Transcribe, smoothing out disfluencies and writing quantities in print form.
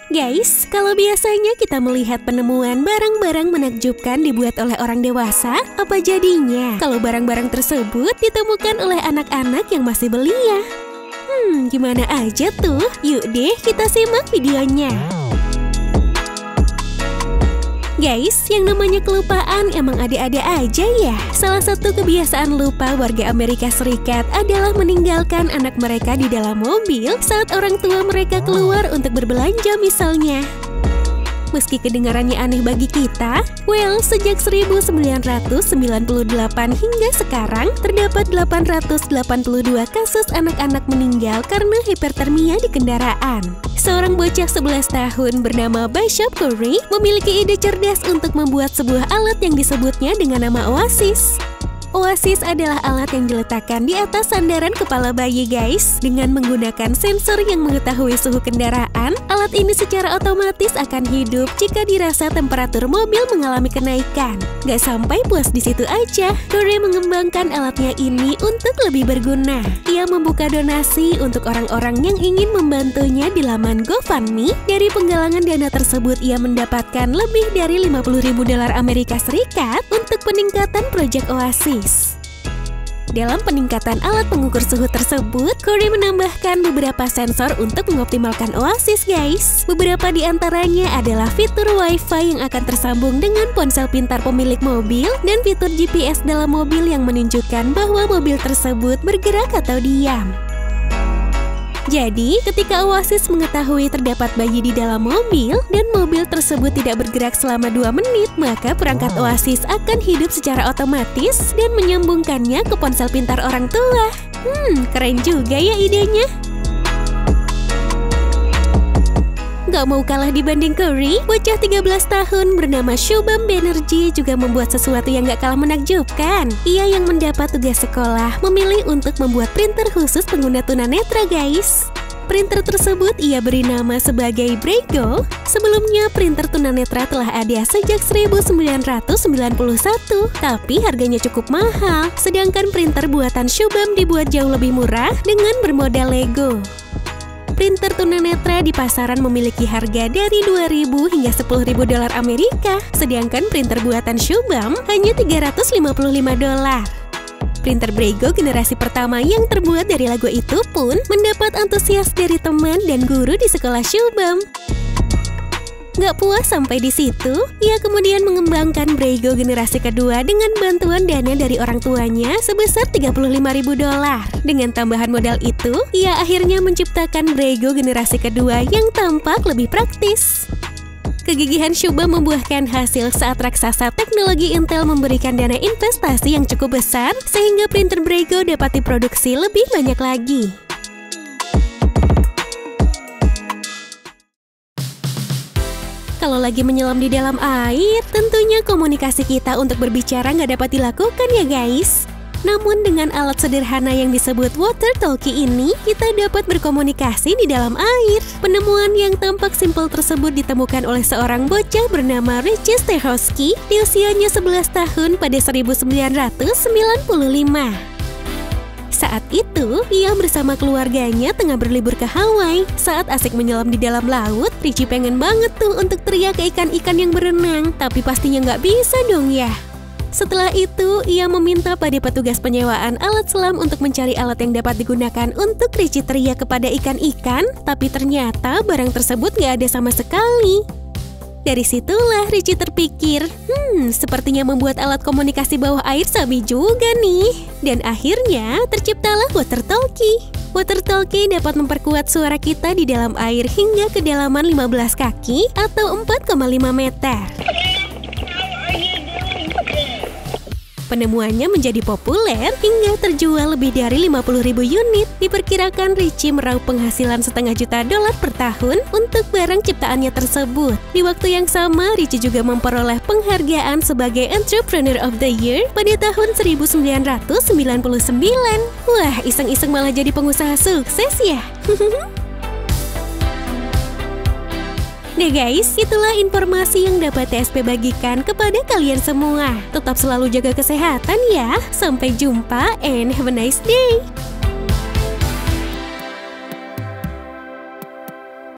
Guys, kalau biasanya kita melihat penemuan barang-barang menakjubkan dibuat oleh orang dewasa, apa jadinya kalau barang-barang tersebut ditemukan oleh anak-anak yang masih belia? Gimana aja tuh? Yuk deh kita simak videonya. Guys, yang namanya kelupaan emang ada-ada aja ya. Salah satu kebiasaan lupa warga Amerika Serikat adalah meninggalkan anak mereka di dalam mobil saat orang tua mereka keluar untuk berbelanja misalnya. Meski kedengarannya aneh bagi kita, sejak 1998 hingga sekarang terdapat 882 kasus anak-anak meninggal karena hipertermia di kendaraan. Seorang bocah 11 tahun bernama Bishop Curry memiliki ide cerdas untuk membuat sebuah alat yang disebutnya dengan nama Oasis. Oasis adalah alat yang diletakkan di atas sandaran kepala bayi guys. Dengan menggunakan sensor yang mengetahui suhu kendaraan, alat ini secara otomatis akan hidup jika dirasa temperatur mobil mengalami kenaikan. Gak sampai puas di situ aja, Curry mengembangkan alatnya ini untuk lebih berguna. Ia membuka donasi untuk orang-orang yang ingin membantunya di laman GoFundMe. Dari penggalangan dana tersebut, ia mendapatkan lebih dari $50.000 Amerika Serikat untuk peningkatan proyek Oasis. Dalam peningkatan alat pengukur suhu tersebut, Curry menambahkan beberapa sensor untuk mengoptimalkan Oasis guys. Beberapa di antaranya adalah fitur Wi-Fi yang akan tersambung dengan ponsel pintar pemilik mobil dan fitur GPS dalam mobil yang menunjukkan bahwa mobil tersebut bergerak atau diam. Jadi, ketika Oasis mengetahui terdapat bayi di dalam mobil dan mobil tersebut tidak bergerak selama 2 menit, maka perangkat Oasis akan hidup secara otomatis dan menyambungkannya ke ponsel pintar orang tua. Keren juga ya idenya. Gak mau kalah dibanding Curry, bocah 13 tahun bernama Shubham Banerjee juga membuat sesuatu yang gak kalah menakjubkan. Ia yang mendapat tugas sekolah memilih untuk membuat printer khusus pengguna tunanetra guys. Printer tersebut ia beri nama sebagai Braille. Sebelumnya printer tunanetra telah ada sejak 1991, tapi harganya cukup mahal. Sedangkan printer buatan Shubham dibuat jauh lebih murah dengan bermodal Lego. Printer tunanetra di pasaran memiliki harga dari $2.000 hingga $10.000 Amerika, sedangkan printer buatan Shubham hanya $355. Printer Braille generasi pertama yang terbuat dari Lego itu pun mendapat antusias dari teman dan guru di sekolah Shubham. Gak puas sampai di situ, ia kemudian mengembangkan Braille generasi kedua dengan bantuan dana dari orang tuanya sebesar $35.000. Dengan tambahan modal itu, ia akhirnya menciptakan Braille generasi kedua yang tampak lebih praktis. Kegigihan Shubham membuahkan hasil saat raksasa teknologi Intel memberikan dana investasi yang cukup besar sehingga printer Braille dapat diproduksi lebih banyak lagi. Kalau lagi menyelam di dalam air, tentunya komunikasi kita untuk berbicara nggak dapat dilakukan ya guys. Namun dengan alat sederhana yang disebut water talkie ini, kita dapat berkomunikasi di dalam air. Penemuan yang tampak simpel tersebut ditemukan oleh seorang bocah bernama Richie Stehowski di usianya 11 tahun pada 1995. Saat itu, ia bersama keluarganya tengah berlibur ke Hawaii. Saat asik menyelam di dalam laut, Richie pengen banget tuh untuk teriak ke ikan-ikan yang berenang. Tapi pastinya nggak bisa dong ya. Setelah itu, ia meminta pada petugas penyewaan alat selam untuk mencari alat yang dapat digunakan untuk Richie teriak kepada ikan-ikan. Tapi ternyata barang tersebut nggak ada sama sekali. Dari situlah Richie terpikir, sepertinya membuat alat komunikasi bawah air sabi juga nih. Dan akhirnya terciptalah water talkie. Water talkie dapat memperkuat suara kita di dalam air hingga kedalaman 15 kaki atau 4,5 meter. Penemuannya menjadi populer hingga terjual lebih dari 50.000 unit. Diperkirakan Richie meraup penghasilan $500.000 per tahun untuk barang ciptaannya tersebut. Di waktu yang sama, Richie juga memperoleh penghargaan sebagai Entrepreneur of the Year pada tahun 1999. Wah, iseng-iseng malah jadi pengusaha sukses ya. Nah guys, itulah informasi yang dapat TSP bagikan kepada kalian semua. Tetap selalu jaga kesehatan ya. Sampai jumpa and have a nice day.